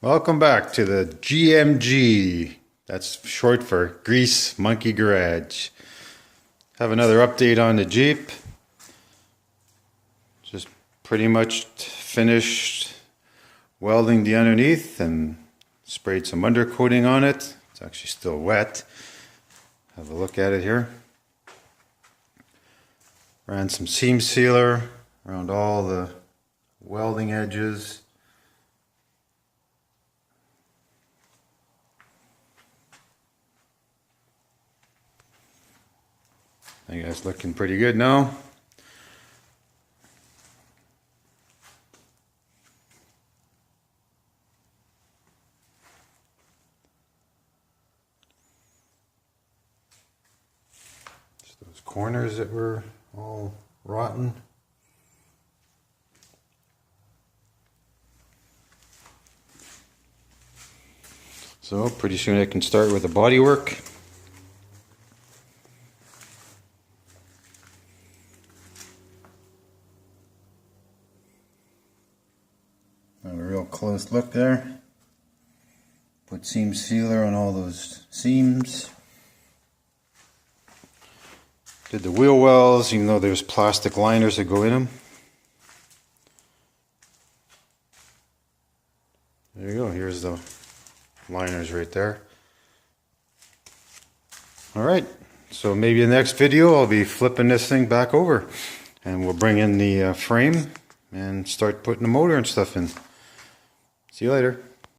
Welcome back to the GMG. That's short for Grease Monkey Garage. Have another update on the Jeep. Just pretty much finished welding the underneath and sprayed some undercoating on it. It's actually still wet. Have a look at it here. Ran some seam sealer around all the welding edges. I think that's looking pretty good now. Just those corners that were all rotten. So pretty soon I can start with the body work. Have a real close look there. Put seam sealer on all those seams. Did the wheel wells, even though there's plastic liners that go in them. There you go, here's the liners right there. Alright, so maybe in the next video I'll be flipping this thing back over and we'll bring in the frame and start putting the motor and stuff in. See you later.